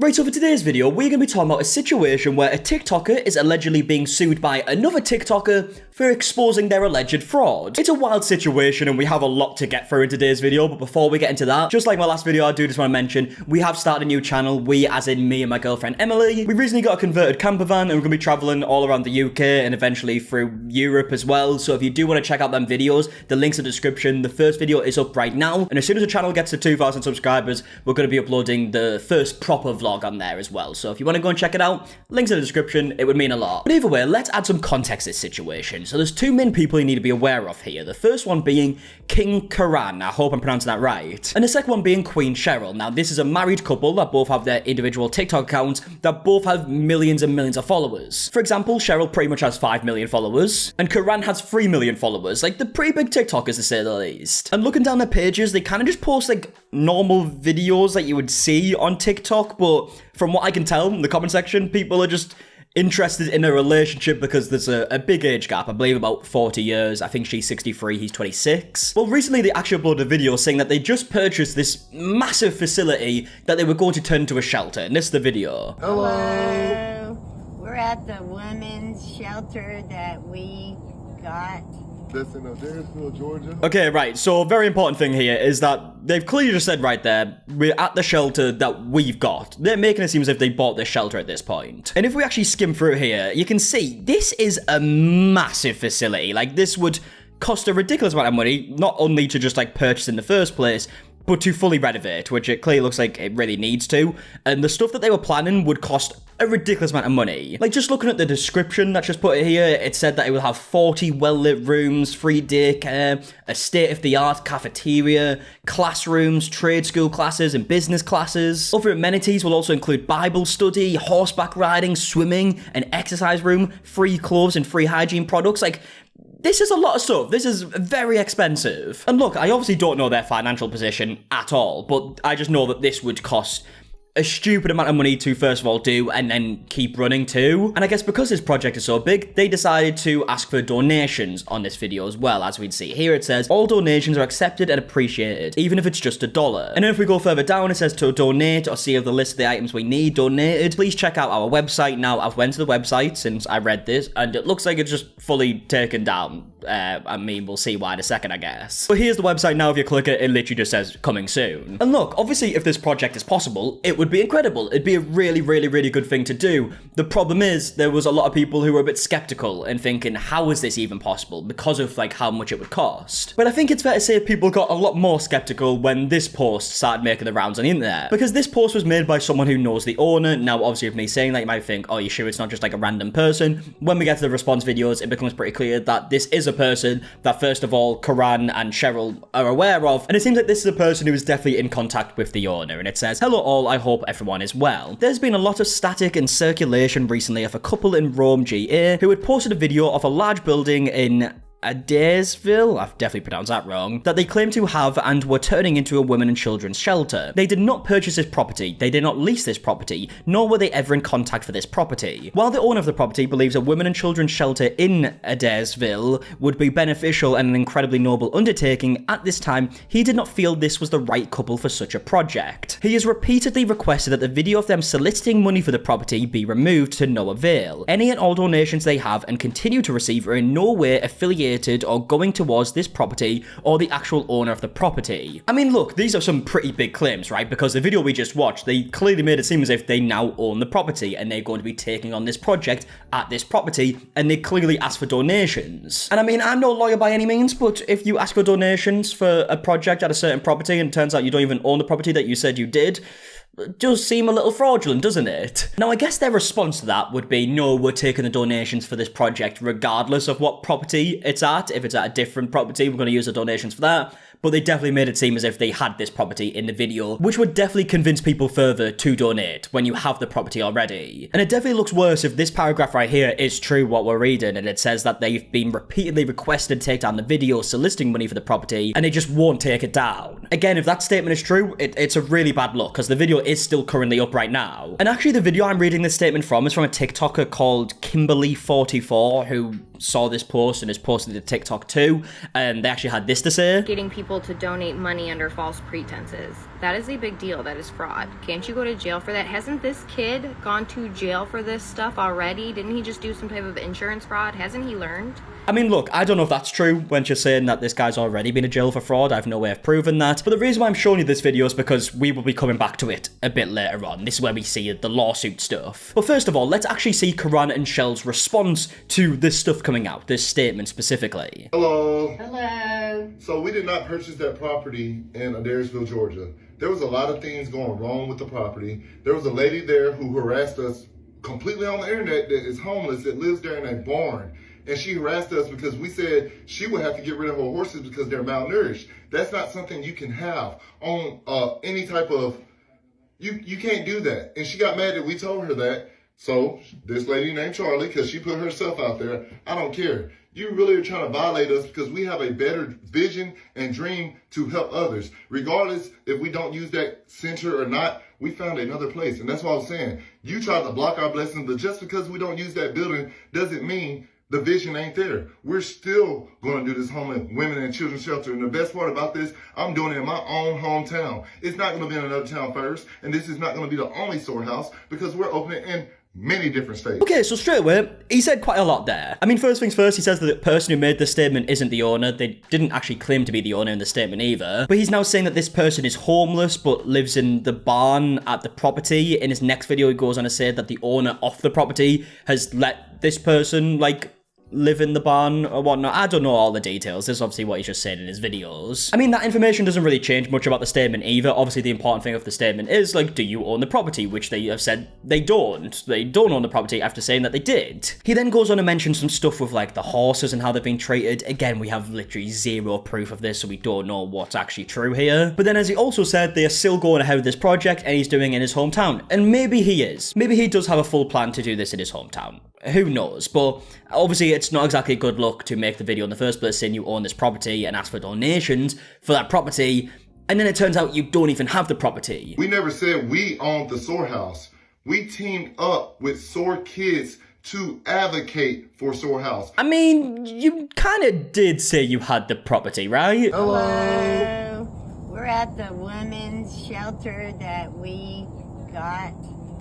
Right, so for today's video, we're going to be talking about a situation where a TikToker is allegedly being sued by another TikToker for exposing their alleged fraud. It's a wild situation and we have a lot to get through in today's video, but before we get into that, just like my last video, I do just want to mention, we have started a new channel, we as in me and my girlfriend Emily. We recently got a converted camper van and we're going to be traveling all around the UK and eventually through Europe as well, so if you do want to check out them videos, the link's in the description. The first video is up right now, and as soon as the channel gets to 2,000 subscribers, we're going to be uploading the first proper vlog on there as well, so if you want to go and check it out, links in the description, it would mean a lot. But either way, let's add some context to this situation. So there's two main people you need to be aware of here. The first one being King Karan, I hope I'm pronouncing that right, and the second one being Queen Cheryl. Now this is a married couple that both have their individual TikTok accounts that both have millions and millions of followers. For example, Cheryl pretty much has 5 million followers, and Karan has 3 million followers. Like, they're pretty big TikTokers to say the least. And looking down their pages, they kind of just post like normal videos that you would see on TikTok, but from what I can tell in the comment section, people are just interested in a relationship because there's a big age gap, I believe about 40 years. I think she's 63, he's 26. Well, recently they actually uploaded a video saying that they just purchased this massive facility that they were going to turn into a shelter, and this is the video. Hello. We're at the women's shelter that we got. That's in Adairsville, Georgia. Okay, right, so a very important thing here is that they've clearly just said right there, we're at the shelter that we've got. They're making it seem as if they bought this shelter at this point. And if we actually skim through here, you can see this is a massive facility. Like, this would cost a ridiculous amount of money, not only to just like purchase in the first place, but to fully renovate, which it clearly looks like it really needs to. And the stuff that they were planning would cost a ridiculous amount of money. Like, just looking at the description that's just put here, it said that it will have 40 well-lit rooms, free daycare, a state-of-the-art cafeteria, classrooms, trade school classes, and business classes. Other amenities will also include Bible study, horseback riding, swimming, an exercise room, free clothes, and free hygiene products. Like, this is a lot of stuff. This is very expensive. And look, I obviously don't know their financial position at all, but I just know that this would cost a stupid amount of money to first of all do and then keep running too. And I guess because this project is so big, they decided to ask for donations on this video as well. As we'd see here, it says all donations are accepted and appreciated, even if it's just $1. And then if we go further down, it says to donate or see of the list of the items we need donated, please check out our website. Now, I've went to the website since I read this and it looks like it's just fully taken down. I mean, we'll see why in a second, I guess. But here's the website now. If you click it, it literally just says coming soon. And look, obviously if this project is possible, it would be incredible. It'd be a really, really, really good thing to do. The problem is there was a lot of people who were a bit skeptical and thinking, how is this even possible? Because of like how much it would cost. But I think it's fair to say people got a lot more skeptical when this post started making the rounds on the internet, because this post was made by someone who knows the owner. Now, obviously with me saying that, you might think, oh, you sure it's not just like a random person? When we get to the response videos, it becomes pretty clear that this is a person that first of all Karan and Cheryl are aware of, and it seems like this is a person who is definitely in contact with the owner. And it says, hello all, I hope everyone is well. There's been a lot of static and circulation recently of a couple in Rome, GA, who had posted a video of a large building in Adairsville, I've definitely pronounced that wrong, that they claim to have and were turning into a women and children's shelter. They did not purchase this property, they did not lease this property, nor were they ever in contact for this property. While the owner of the property believes a women and children's shelter in Adairsville would be beneficial and an incredibly noble undertaking, at this time, he did not feel this was the right couple for such a project. He has repeatedly requested that the video of them soliciting money for the property be removed to no avail. Any and all donations they have and continue to receive are in no way affiliated or going towards this property or the actual owner of the property. I mean, look, these are some pretty big claims, right? Because the video we just watched, they clearly made it seem as if they now own the property and they're going to be taking on this project at this property, and they clearly asked for donations. And I mean, I'm no lawyer by any means, but if you ask for donations for a project at a certain property and it turns out you don't even own the property that you said you did, it does seem a little fraudulent, doesn't it? Now, I guess their response to that would be, no, we're taking the donations for this project regardless of what property it's at. If it's at a different property, we're going to use the donations for that. But they definitely made it seem as if they had this property in the video, which would definitely convince people further to donate when you have the property already. And it definitely looks worse if this paragraph right here is true, what we're reading, and it says that they've been repeatedly requested to take down the video soliciting money for the property, and they just won't take it down. Again, if that statement is true, it's a really bad look, because the video is still currently up right now. And actually, the video I'm reading this statement from is from a TikToker called Kimberly44, who saw this post and has posted it to TikTok too, and they actually had this to say. Getting people to donate money under false pretenses. That is a big deal. That is fraud. Can't you go to jail for that? Hasn't this kid gone to jail for this stuff already? Didn't he just do some type of insurance fraud? Hasn't he learned? I mean, look, I don't know if that's true when she's saying that this guy's already been in jail for fraud. I have no way of proving that. But the reason why I'm showing you this video is because we will be coming back to it a bit later on. This is where we see the lawsuit stuff. But first of all, let's actually see Karan and Cheryl's response to this stuff coming out, this statement specifically. Hello. Hello. So we did not purchase that property in Adairsville, Georgia. There was a lot of things going wrong with the property. There was a lady there who harassed us completely on the internet that is homeless, that lives there in a barn. And she harassed us because we said she would have to get rid of her horses because they're malnourished. That's not something you can have on any type of, you can't do that. And she got mad that we told her that. So this lady named Charlie, because she put herself out there, I don't care. You really are trying to violate us because we have a better vision and dream to help others. Regardless if we don't use that center or not, we found another place. And that's what I was saying. You tried to block our blessings, but just because we don't use that building doesn't mean the vision ain't there. We're still going to do this homeless women and children's shelter. And the best part about this, I'm doing it in my own hometown. It's not going to be in another town first. And this is not going to be the only storehouse because we're opening in many different states. Okay, so straight away, he said quite a lot there. I mean, first things first, he says that the person who made this statement isn't the owner. They didn't actually claim to be the owner in the statement either. But he's now saying that this person is homeless but lives in the barn at the property. In his next video, he goes on to say that the owner of the property has let this person, like, live in the barn or whatnot. I don't know all the details. This is obviously what he's just said in his videos. I mean, that information doesn't really change much about the statement either. Obviously, the important thing of the statement is, like, do you own the property? Which they have said they don't. They don't own the property after saying that they did. He then goes on to mention some stuff with, like, the horses and how they've been treated. Again, we have literally zero proof of this, so we don't know what's actually true here. But then, as he also said, they are still going ahead with this project and he's doing it in his hometown. And maybe he is. Maybe he does have a full plan to do this in his hometown. Who knows? But obviously it's not exactly a good look to make the video in the first place saying you own this property and ask for donations for that property, and then it turns out you don't even have the property. We never said we owned the storehouse. We teamed up with SOAR Kids to advocate for storehouse. I mean, you kind of did say you had the property, right? Hello. We're at the women's shelter that we got.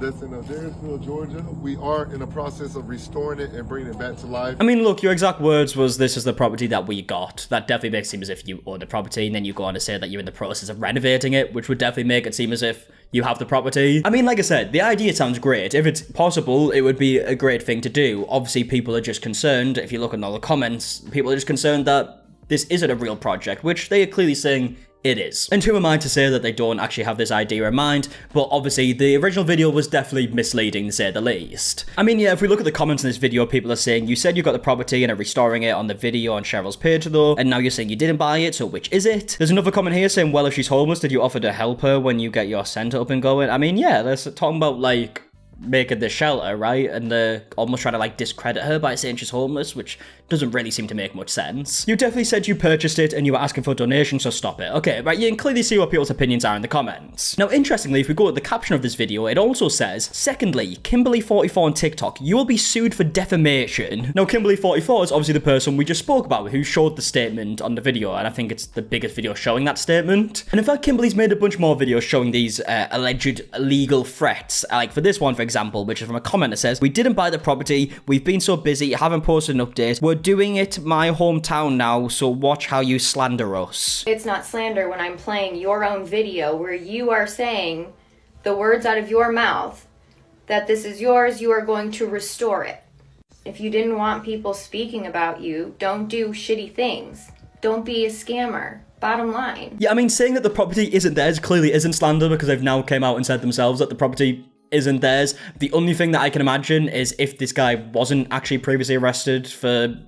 That's in Adairsville, Georgia. We are in the process of restoring it and bringing it back to life. I mean, look, your exact words was, this is the property that we got. That definitely makes it seem as if you own the property, and then you go on to say that you're in the process of renovating it, which would definitely make it seem as if you have the property. I mean, like I said, the idea sounds great. If it's possible, it would be a great thing to do. Obviously, people are just concerned, if you look at all the comments, people are just concerned that this isn't a real project, which they are clearly saying it is. And who am I to say that they don't actually have this idea in mind? But obviously, the original video was definitely misleading, to say the least. I mean, yeah, if we look at the comments in this video, people are saying, you said you got the property and are restoring it on the video on Cheryl's page, though, and now you're saying you didn't buy it, so which is it? There's another comment here saying, well, if she's homeless, did you offer to help her when you get your center up and going? I mean, yeah, they're talking about, like, making the shelter, right? And they're almost trying to, like, discredit her by saying she's homeless, which doesn't really seem to make much sense. You definitely said you purchased it and you were asking for a donation, so stop it. Okay, right, you can clearly see what people's opinions are in the comments. Now, interestingly, if we go to the caption of this video, it also says, secondly, Kimberly44 on TikTok, you will be sued for defamation. Now, Kimberly44 is obviously the person we just spoke about, who showed the statement on the video, and I think it's the biggest video showing that statement. And in fact, Kimberly's made a bunch more videos showing these alleged illegal threats. Like for this one, for example, which is from a comment that says, we didn't buy the property, we've been so busy, haven't posted an update, we're doing it my hometown now, so watch how you slander us. It's not slander when I'm playing your own video where you are saying the words out of your mouth that this is yours, you are going to restore it. If you didn't want people speaking about you, don't do shitty things. Don't be a scammer. Bottom line. Yeah, I mean, saying that the property isn't theirs clearly isn't slander, because they've now came out and said themselves that the property isn't theirs. The only thing that I can imagine is if this guy wasn't actually previously arrested for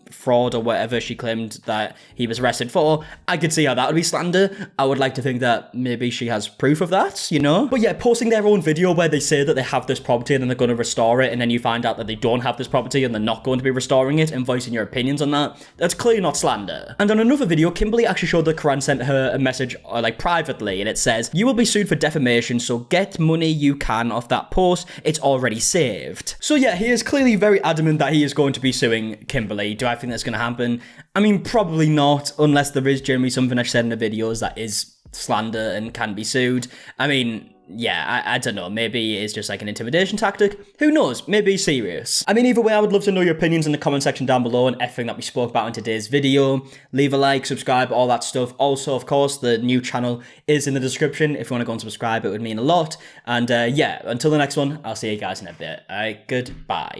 fraud or whatever she claimed that he was arrested for, I could see how that would be slander. I would like to think that maybe she has proof of that, you know? But yeah, posting their own video where they say that they have this property and then they're going to restore it, and then you find out that they don't have this property and they're not going to be restoring it, and voicing your opinions on that, that's clearly not slander. And on another video, Kimberly actually showed that Karan sent her a message like privately, and it says, you will be sued for defamation, so get money you can off that post, it's already saved. So yeah, he is clearly very adamant that he is going to be suing Kimberly. Personally, do I think that's going to happen? I mean, probably not, unless there is generally something I said in the videos that is slander and can be sued. I mean, yeah, I don't know. Maybe it's just like an intimidation tactic. Who knows? Maybe he's serious. I mean, either way, I would love to know your opinions in the comment section down below and everything that we spoke about in today's video. Leave a like, subscribe, all that stuff. Also, of course, the new channel is in the description. If you want to go and subscribe, it would mean a lot. And yeah, until the next one, I'll see you guys in a bit. All right, goodbye.